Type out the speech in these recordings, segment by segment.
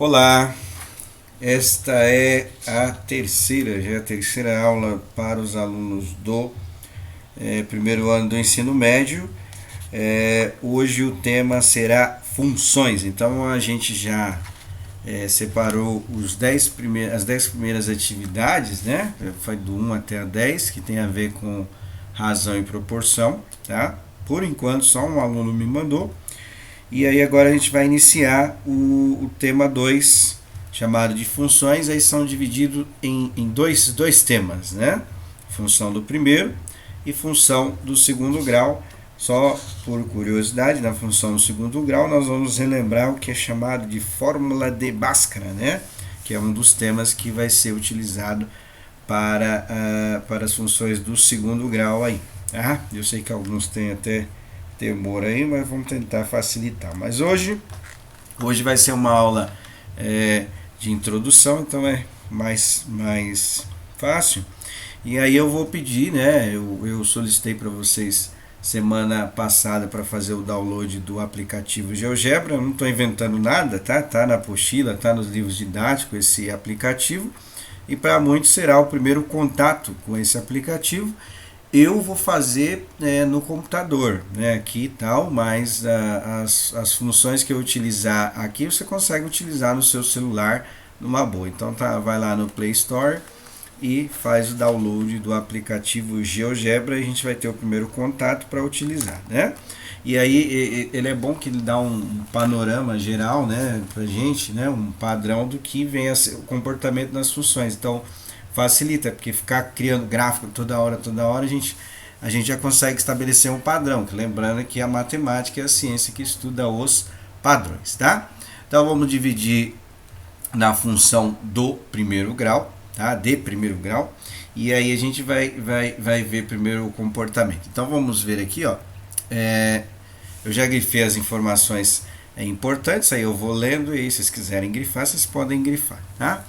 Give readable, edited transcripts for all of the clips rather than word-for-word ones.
Olá, esta é já é a terceira aula para os alunos do primeiro ano do ensino médio. Hoje o tema será funções, então a gente já separou as 10 primeiras atividades, né? Foi do 1 até a 10, que tem a ver com razão e proporção, tá? Por enquanto só um aluno me mandou. E aí agora a gente vai iniciar o tema 2, chamado de funções. Aí são divididos em dois temas, né? Função do primeiro e função do segundo grau. Só por curiosidade, na função do segundo grau nós vamos relembrar o que é chamado de fórmula de Bhaskara, né? Que é um dos temas que vai ser utilizado para as funções do segundo grau aí. Tá? Eu sei que alguns têm até temor aí, mas vamos tentar facilitar. Mas hoje vai ser uma aula de introdução, então é mais fácil. E aí eu vou pedir, né? Eu solicitei para vocês semana passada para fazer o download do aplicativo GeoGebra. Eu não estou inventando nada, tá? Tá na apostila, tá nos livros didáticos esse aplicativo. E para muitos será o primeiro contato com esse aplicativo. Eu vou fazer no computador, né, aqui e tal, mas as funções que eu utilizar aqui você consegue utilizar no seu celular numa boa. Então vai lá no Play Store e faz o download do aplicativo GeoGebra e a gente vai ter o primeiro contato para utilizar, né? E aí ele é bom que ele dá um panorama geral, né, pra gente, né, um padrão do que vem a ser o comportamento das funções. Então facilita, porque ficar criando gráfico toda hora, a gente já consegue estabelecer um padrão, que lembrando que a matemática é a ciência que estuda os padrões, tá? Então vamos dividir na função do primeiro grau, tá? De primeiro grau, e aí a gente vai ver primeiro o comportamento. Então vamos ver aqui, ó, eu já grifei as informações importantes, aí eu vou lendo, e aí se vocês quiserem grifar, vocês podem grifar, tá?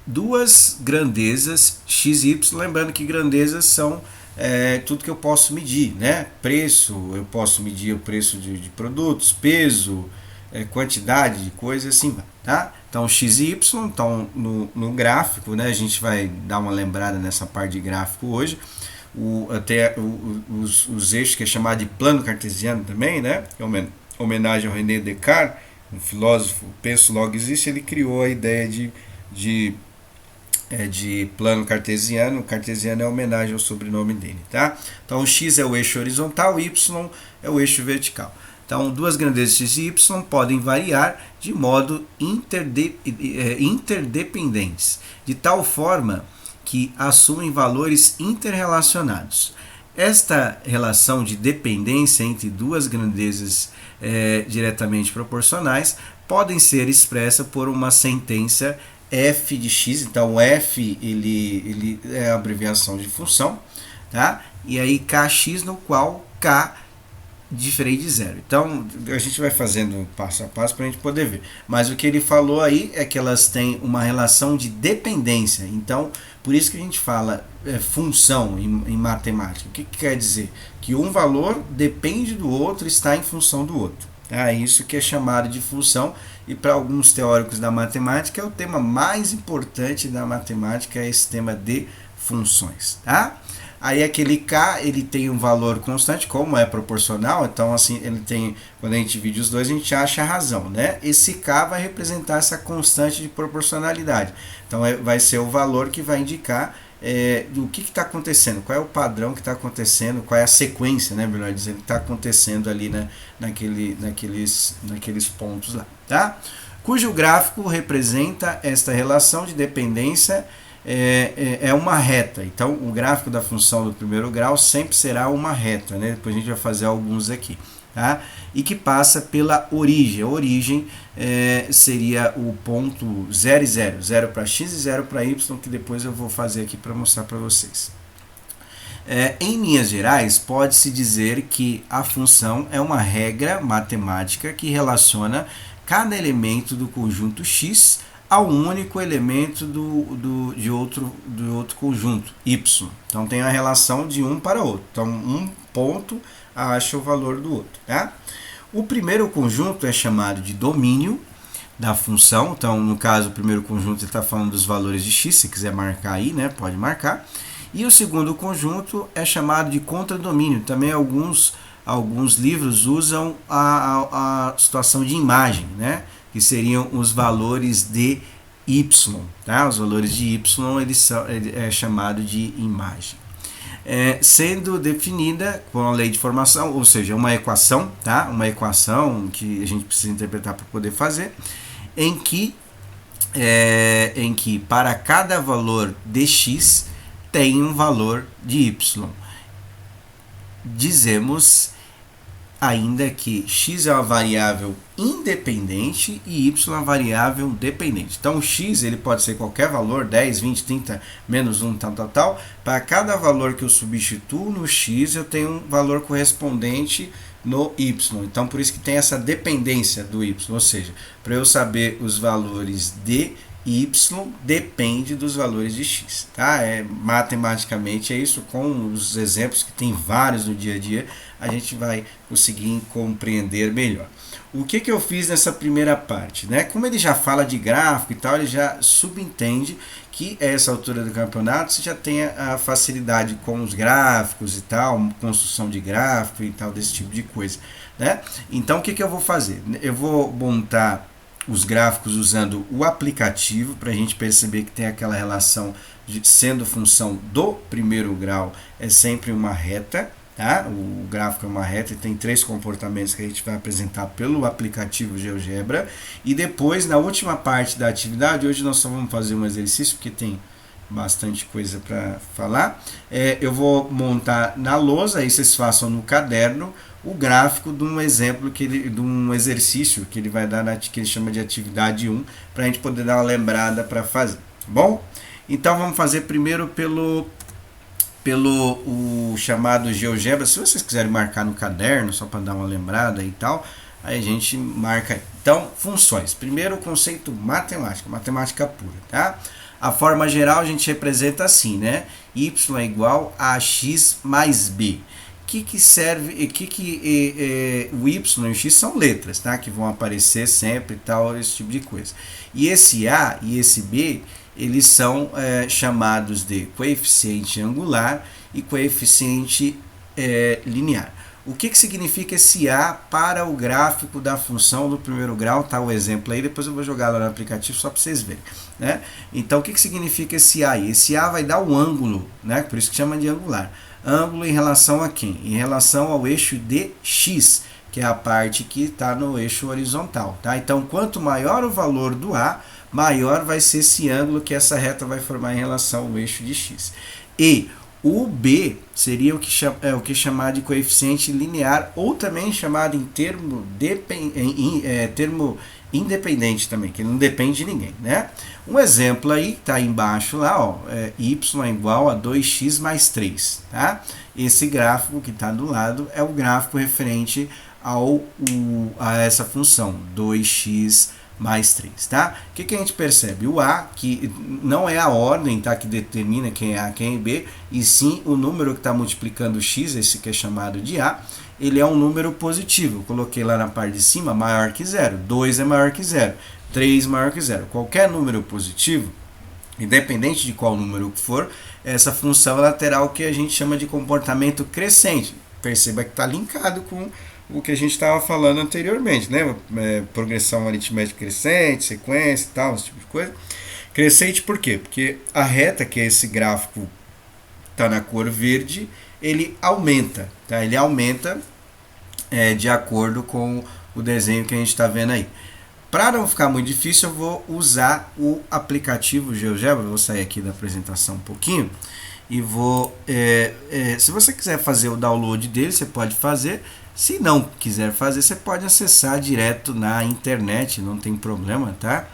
Duas grandezas x e y, lembrando que grandezas são tudo que eu posso medir, né? Preço, eu posso medir o preço de produtos, peso, quantidade de coisas, assim, tá? Então x e y, então no gráfico, né? A gente vai dar uma lembrada nessa parte de gráfico hoje. Os eixos que é chamado de plano cartesiano também, né? Homenagem ao René Descartes, um filósofo, penso logo existe, ele criou a ideia de plano cartesiano. O cartesiano é homenagem ao sobrenome dele, tá? Então o x é o eixo horizontal, o y é o eixo vertical. Então duas grandezas x e y podem variar de modo interdependentes, de tal forma que assumem valores interrelacionados. Esta relação de dependência entre duas grandezas diretamente proporcionais podem ser expressa por uma sentença f de x. Então f ele é a abreviação de função, tá? E aí kx, no qual k diferente de zero. Então a gente vai fazendo passo a passo para a gente poder ver. Mas o que ele falou aí é que elas têm uma relação de dependência. Então por isso que a gente fala função em matemática. O que quer dizer? Que um valor depende do outro, está em função do outro. É isso que é chamado de função, e para alguns teóricos da matemática é o tema mais importante da matemática, é esse tema de funções, tá? Aí aquele k, ele tem um valor constante, como é proporcional, então assim, ele tem, quando a gente divide os dois, a gente acha a razão, né? Esse k vai representar essa constante de proporcionalidade, então vai ser o valor que vai indicar do que está acontecendo, qual é o padrão que está acontecendo, qual é a sequência, né, melhor dizendo, que está acontecendo ali, né, naqueles pontos lá, tá? Cujo gráfico representa esta relação de dependência, é uma reta. Então o gráfico da função do primeiro grau sempre será uma reta, né? Depois a gente vai fazer alguns aqui, tá? E que passa pela origem. A origem seria o ponto 0 e 0, 0 para x e 0 para y, que depois eu vou fazer aqui para mostrar para vocês. Em linhas gerais, pode-se dizer que a função é uma regra matemática que relaciona cada elemento do conjunto x a um único elemento de outro conjunto, y. Então tem a relação de um para outro. Então um ponto acha o valor do outro, tá? O primeiro conjunto é chamado de domínio da função. Então, no caso, o primeiro conjunto ele está falando dos valores de x, se quiser marcar aí, né, pode marcar. E o segundo conjunto é chamado de contradomínio. Também alguns livros usam a situação de imagem, né, que seriam os valores de y, tá? Os valores de y é chamado de imagem. Sendo definida com a lei de formação, ou seja, uma equação, tá? Uma equação que a gente precisa interpretar para poder fazer, em que para cada valor de x tem um valor de y. Dizemos ainda que x é uma variável independente e y é uma variável dependente. Então, o x ele pode ser qualquer valor, 10, 20, 30, menos 1, tal. Para cada valor que eu substituo no x, eu tenho um valor correspondente no y. Então, por isso que tem essa dependência do y. Ou seja, para eu saber os valores de y, depende dos valores de x. Tá? Matematicamente é isso, com os exemplos que tem vários no dia a dia, a gente vai conseguir compreender melhor. O que eu fiz nessa primeira parte? Né? Como ele já fala de gráfico e tal, ele já subentende que a essa altura do campeonato você já tem a facilidade com os gráficos e tal, construção de gráfico e tal, desse tipo de coisa. Né? Então, o que eu vou fazer? Eu vou montar os gráficos usando o aplicativo para a gente perceber que tem aquela relação de sendo função do primeiro grau é sempre uma reta, tá? O gráfico é uma reta e tem 3 comportamentos que a gente vai apresentar pelo aplicativo GeoGebra. E depois, na última parte da atividade, hoje nós só vamos fazer um exercício porque tem bastante coisa para falar. Eu vou montar na lousa, aí vocês façam no caderno o gráfico de um exemplo, de um exercício que ele vai dar, que ele chama de atividade 1, para a gente poder dar uma lembrada para fazer. Bom, então vamos fazer primeiro pelo o chamado GeoGebra. Se vocês quiserem marcar no caderno, só para dar uma lembrada e tal, aí a gente marca aí. Então, funções. Primeiro o conceito matemática pura, tá? A forma geral a gente representa assim, né? Y é igual a x mais b. Que serve, o y e o x são letras, tá? Que vão aparecer sempre e tal, esse tipo de coisa. E esse a e esse b, eles são chamados de coeficiente angular e coeficiente linear. O que significa esse a para o gráfico da função do primeiro grau? Tá o exemplo aí, depois eu vou jogar lá no aplicativo só para vocês verem. Né? Então, o que significa esse a? Esse a vai dar o ângulo, né? Por isso que chama de angular. Ângulo em relação a quem? Em relação ao eixo de x, que é a parte que está no eixo horizontal. Tá? Então, quanto maior o valor do a, maior vai ser esse ângulo que essa reta vai formar em relação ao eixo de x. E o b seria o que chamar de coeficiente linear, ou também chamado em termo independente também, que não depende de ninguém, né? Um exemplo aí, tá aí embaixo lá, ó, y é igual a 2x mais 3, tá? Esse gráfico que está do lado é o gráfico referente a essa função, 2x mais 3, tá? O que a gente percebe? O a, que não é a ordem, tá, que determina quem é a, quem é b, e sim o número que está multiplicando o x, esse que é chamado de a, ele é um número positivo. Eu coloquei lá na parte de cima maior que zero, 2 é maior que zero, 3 maior que zero. Qualquer número positivo, independente de qual número que for, essa função ela terá o que a gente chama de comportamento crescente. Perceba que está linkado com o que a gente estava falando anteriormente, né? Progressão aritmética crescente, sequência e tal, esse tipo de coisa. Crescente por quê? Porque a reta, que é esse gráfico está na cor verde, ele aumenta, tá? Ele aumenta de acordo com o desenho que a gente está vendo aí. Para não ficar muito difícil, eu vou usar o aplicativo GeoGebra. Vou sair aqui da apresentação um pouquinho e vou... se você quiser fazer o download dele, você pode fazer. Se não quiser fazer, você pode acessar direto na internet, não tem problema, tá?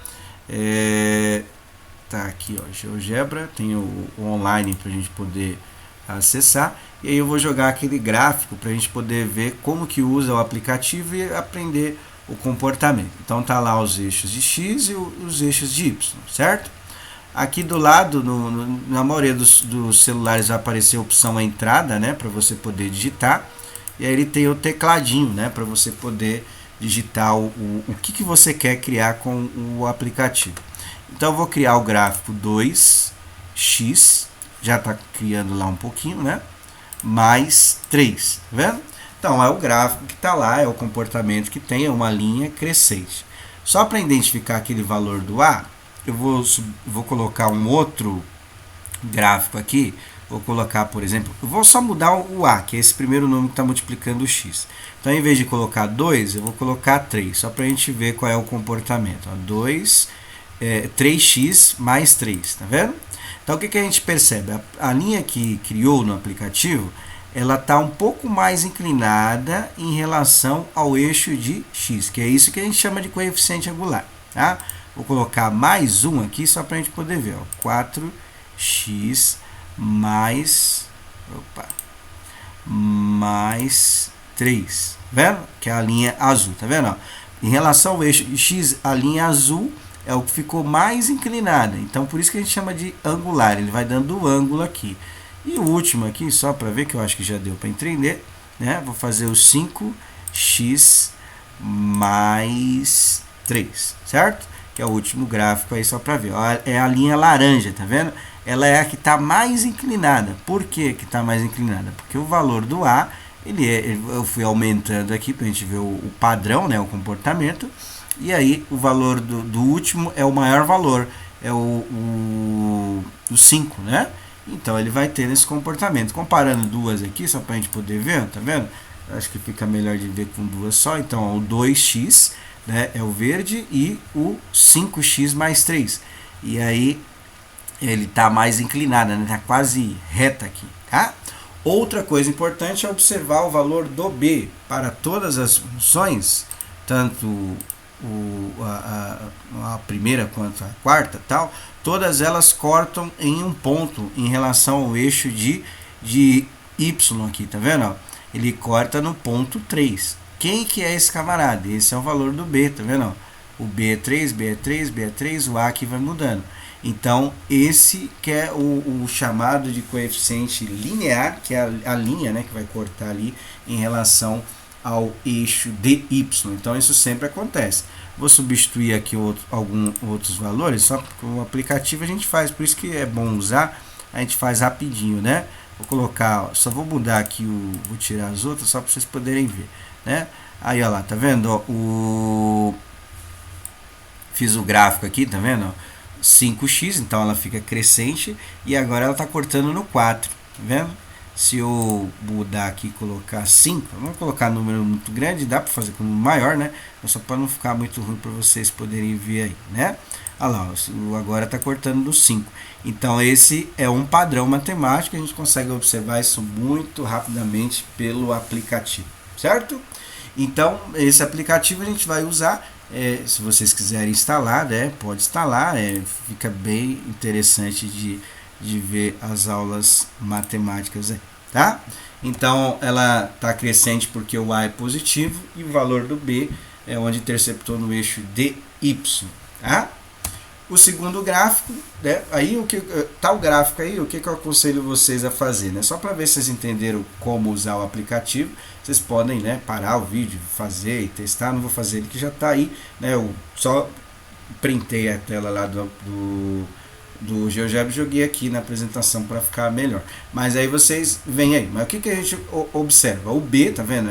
Tá aqui, ó, GeoGebra, tem o online para a gente poder acessar. E aí eu vou jogar aquele gráfico para a gente poder ver como que usa o aplicativo e aprender o comportamento. Então tá lá os eixos de x e os eixos de y, certo? Aqui do lado, na maioria dos celulares vai aparecer a opção entrada, né, para você poder digitar. E aí ele tem o tecladinho, né, para você poder digitar o que você quer criar com o aplicativo. Então eu vou criar o gráfico 2x, já está criando lá um pouquinho, né? Mais 3, tá vendo? Então é o gráfico que está lá, é o comportamento que tem, é uma linha crescente. Só para identificar aquele valor do A, eu vou colocar um outro gráfico aqui. Vou colocar, por exemplo, eu vou só mudar o A, que é esse primeiro número que está multiplicando o x. Então, em vez de colocar 2, eu vou colocar 3, só para a gente ver qual é o comportamento. 3x mais 3, tá vendo? Então, o que a gente percebe? A linha que criou no aplicativo, ela está um pouco mais inclinada em relação ao eixo de x, que é isso que a gente chama de coeficiente angular. Tá? Vou colocar mais um aqui, só para a gente poder ver. 4x mais 3, vendo? Que é a linha azul, tá vendo? Em relação ao eixo x, a linha azul é o que ficou mais inclinada, então por isso que a gente chama de angular, ele vai dando o ângulo aqui. E o último aqui, só para ver, que eu acho que já deu para entender, né? Vou fazer o 5x mais 3, certo? Que é o último gráfico aí, só para ver. Ó, é a linha laranja, tá vendo? Ela é a que está mais inclinada. Por que que está mais inclinada? Porque o valor do A, eu fui aumentando aqui para a gente ver o padrão, né, o comportamento. E aí o valor do último é o maior valor, é o 5, né? Então ele vai ter esse comportamento. Comparando duas aqui, só para a gente poder ver, tá vendo? Acho que fica melhor de ver com duas só. Então ó, o 2x, né, é o verde, e o 5x mais 3. E aí ele está mais inclinado, né? Está quase reta aqui, tá? Outra coisa importante é observar o valor do B para todas as funções, tanto a primeira quanto a quarta, tal, todas elas cortam em um ponto em relação ao eixo de y aqui, tá vendo? Ele corta no ponto 3. Quem que é esse camarada? Esse é o valor do B, tá vendo? O B é 3, B é 3, B é 3, o A aqui vai mudando. Então, esse que é o chamado de coeficiente linear, que é a linha, né, que vai cortar ali em relação ao eixo dy. Então, isso sempre acontece. Vou substituir aqui alguns outros valores, só porque o aplicativo a gente faz, por isso que é bom usar, a gente faz rapidinho, né? Vou colocar, só vou mudar aqui, vou tirar as outras, só para vocês poderem ver, né? Aí, ó lá, tá vendo? Ó, fiz o gráfico aqui, tá vendo? 5x, então ela fica crescente, e agora ela está cortando no 4, tá vendo? Se eu mudar aqui e colocar 5, vamos colocar número muito grande, dá para fazer com um maior, né? Só para não ficar muito ruim para vocês poderem ver aí, né? Olha lá, agora está cortando no 5. Então esse é um padrão matemático, a gente consegue observar isso muito rapidamente pelo aplicativo, certo? Então esse aplicativo a gente vai usar. Se vocês quiserem instalar, né, pode instalar, fica bem interessante de ver as aulas matemáticas aí, tá? Então ela está crescente porque o A é positivo e o valor do B é onde interceptou no eixo dy, tá? O segundo gráfico, né, aí tal gráfico aí, o que eu aconselho vocês a fazer, né? Só para ver se vocês entenderam como usar o aplicativo, vocês podem, né, parar o vídeo, fazer e testar. Não vou fazer ele que já está aí, né? Eu só printei a tela lá do GeoGebra e joguei aqui na apresentação para ficar melhor. Mas aí vocês veem aí, mas o que a gente observa? O B, tá vendo?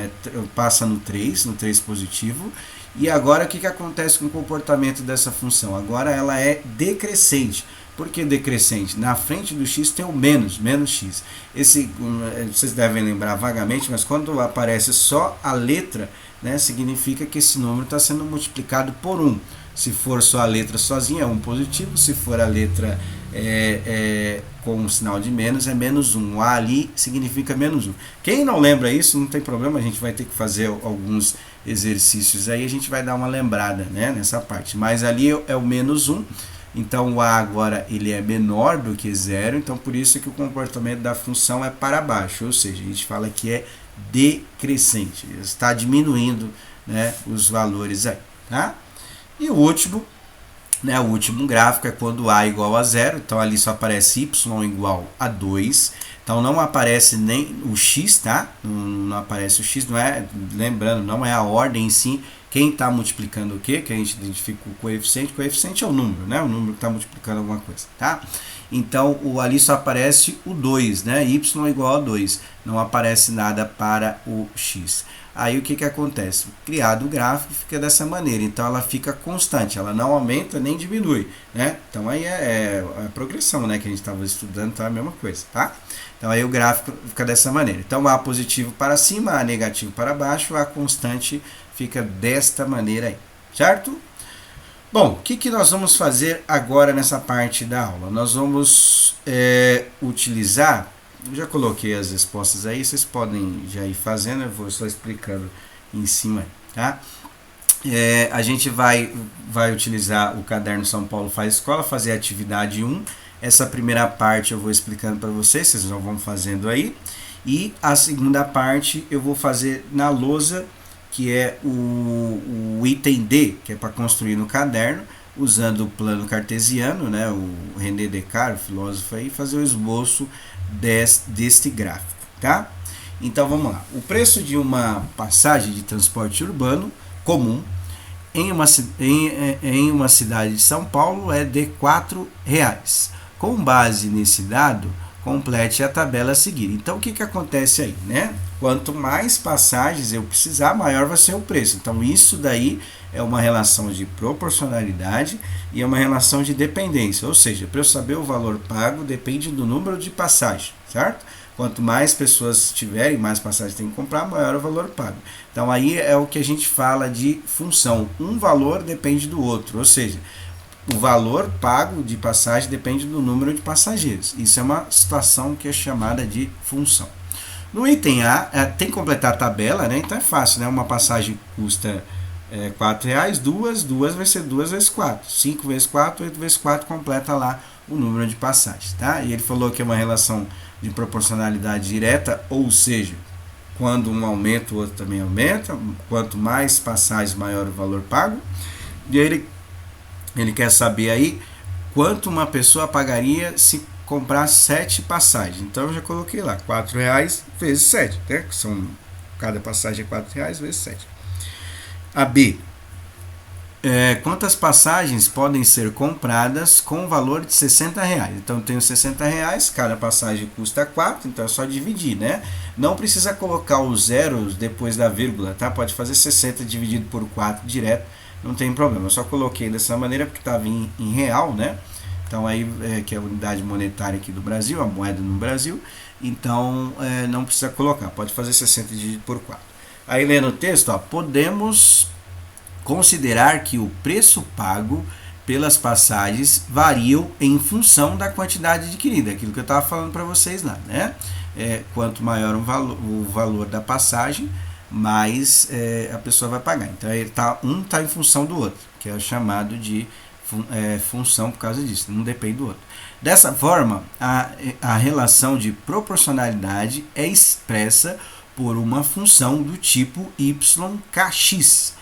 Passa no 3 positivo. E agora o que acontece com o comportamento dessa função? Agora ela é decrescente. Por que decrescente? Na frente do x tem o menos x. Vocês devem lembrar vagamente, mas quando aparece só a letra, né, significa que esse número está sendo multiplicado por 1. Se for só a letra sozinha, é 1 positivo. Se for a letra com um sinal de menos, é menos 1. O A ali significa menos 1. Quem não lembra isso, não tem problema, a gente vai ter que fazer alguns exercícios aí, a gente vai dar uma lembrada, né, nessa parte. Mas ali é o menos 1. Então o A agora ele é menor do que 0, então por isso que o comportamento da função é para baixo, ou seja, a gente fala que é decrescente, está diminuindo, né, os valores aí, tá? E o último, né, o último gráfico é quando A é igual a 0, então ali só aparece y igual a 2, então não aparece nem o x, tá? Não aparece o x, não é, lembrando, não é a ordem em si Quem está multiplicando o quê? Que a gente identifica o coeficiente é o número, né? O número que está multiplicando alguma coisa, tá? Então, ali só aparece o 2, né? Y igual a 2, não aparece nada para o x. Aí o que acontece? Criado o gráfico fica dessa maneira, então ela fica constante, ela não aumenta nem diminui, né? Então aí é a progressão, né, que a gente estava estudando, então é a mesma coisa, tá? Então aí o gráfico fica dessa maneira. Então A positivo para cima, A negativo para baixo, A constante fica desta maneira aí, certo? Bom, o que nós vamos fazer agora nessa parte da aula? Nós vamos utilizar, eu já coloquei as respostas aí, vocês podem já ir fazendo, eu vou só explicando em cima, tá? A gente vai utilizar o caderno São Paulo Faz Escola, fazer a atividade 1. Essa primeira parte eu vou explicando para vocês já vão fazendo aí. E a segunda parte eu vou fazer na lousa, que é o item D, que é para construir no caderno, usando o plano cartesiano, né, o René Descartes, o filósofo aí, fazer o esboço deste gráfico, tá? Então vamos lá. O preço de uma passagem de transporte urbano comum em uma cidade de São Paulo é de R$4. Com base nesse dado, complete a tabela a seguir. Então, o que acontece aí, né? Quanto mais passagens eu precisar, maior vai ser o preço. Então, isso daí é uma relação de proporcionalidade e é uma relação de dependência. Ou seja, para eu saber o valor pago, depende do número de passagens, certo? Quanto mais pessoas tiverem, mais passagens tem que comprar, maior o valor pago. Então, aí é o que a gente fala de função. Um valor depende do outro, ou seja, o valor pago de passagem depende do número de passageiros. Isso é uma situação que é chamada de função. No item A, tem que completar a tabela, né? Então é fácil, né? Uma passagem custa R$4, duas vai ser 2 vezes 4. 5 vezes 4, 8 vezes 4, completa lá o número de passagens, tá? E ele falou que é uma relação de proporcionalidade direta, ou seja, quando um aumenta, o outro também aumenta. Quanto mais passagens, maior o valor pago. E aí ele quer saber aí quanto uma pessoa pagaria se comprar 7 passagens. Então eu já coloquei lá, R$4 vezes 7, né? Que são, cada passagem é R$4 vezes 7. A B. Quantas passagens podem ser compradas com o valor de R$60? Então eu tenho R$60, cada passagem custa 4, então é só dividir, né? Não precisa colocar os zeros depois da vírgula, tá? Pode fazer 60 dividido por 4 direto, não tem problema. Eu só coloquei dessa maneira porque estava em real, né? Então aí, que é a unidade monetária aqui do Brasil, a moeda no Brasil, então não precisa colocar, pode fazer 60 dividido por 4. Aí lendo o texto, ó, podemos considerar que o preço pago pelas passagens variam em função da quantidade adquirida, aquilo que eu estava falando para vocês lá, né? Quanto maior o valor da passagem, mais a pessoa vai pagar. Então um está em função do outro, que é o chamado de função por causa disso, não depende do outro. Dessa forma, a relação de proporcionalidade é expressa por uma função do tipo YKX,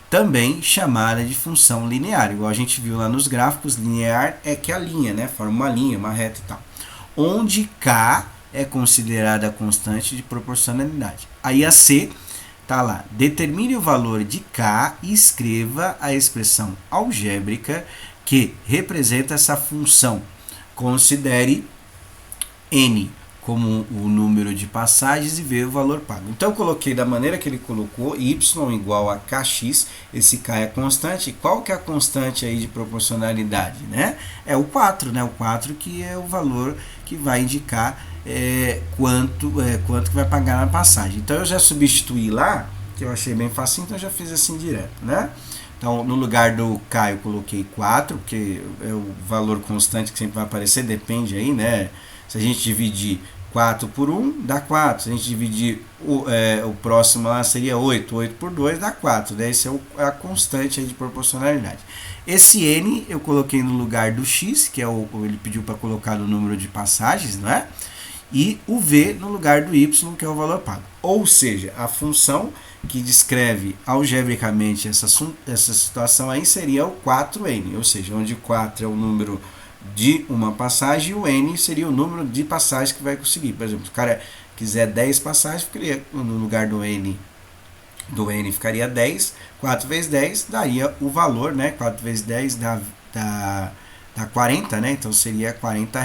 também chamada de função linear, igual a gente viu lá nos gráficos. Linear é que a linha, né, forma uma linha, uma reta e tal, onde K é considerada a constante de proporcionalidade. Aí a C tá lá, determine o valor de K e escreva a expressão algébrica que representa essa função. Considere N como o número de passagens e ver o valor pago. Então eu coloquei da maneira que ele colocou, y igual a kx, esse k é constante. Qual que é a constante aí de proporcionalidade, né? É o 4, né? O 4 que é o valor que vai indicar quanto que vai pagar na passagem. Então eu já substituí lá, que eu achei bem fácil, então eu já fiz assim direto, né? Então no lugar do k eu coloquei 4, porque é o valor constante que sempre vai aparecer, depende aí, né? Se a gente dividir 4 por 1, dá 4. Se a gente dividir o próximo lá, seria 8. 8 por 2 dá 4. Daí essa é a constante aí de proporcionalidade. Esse N eu coloquei no lugar do X, que é ele pediu para colocar o número de passagens, não é? E o V no lugar do Y, que é o valor pago. Ou seja, a função que descreve algebricamente essa situação aí seria o 4N. Ou seja, onde 4 é o número de uma passagem e o N seria o número de passagens que vai conseguir. Por exemplo, se o cara quiser 10 passagens, ficaria no lugar do N do N ficaria 10, 4 vezes 10 daria o valor, né? 4 vezes 10 dá 40, né? Então seria R$ 40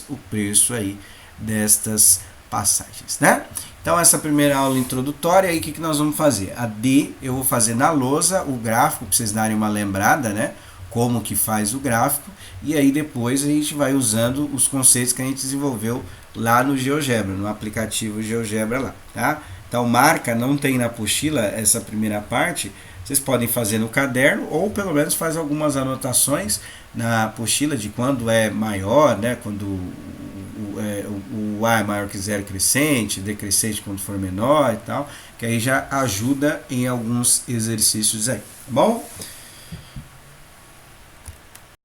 o preço aí destas passagens, né? Então essa primeira aula introdutória aí, o que nós vamos fazer? A D eu vou fazer na lousa o gráfico, para vocês darem uma lembrada, né? Como que faz o gráfico, e aí depois a gente vai usando os conceitos que a gente desenvolveu lá no GeoGebra, no aplicativo GeoGebra lá, tá? Então marca, não tem na apostila essa primeira parte, vocês podem fazer no caderno ou pelo menos faz algumas anotações na apostila de quando é maior, né? Quando o A é maior que zero crescente, decrescente quando for menor e tal, que aí já ajuda em alguns exercícios aí, tá bom?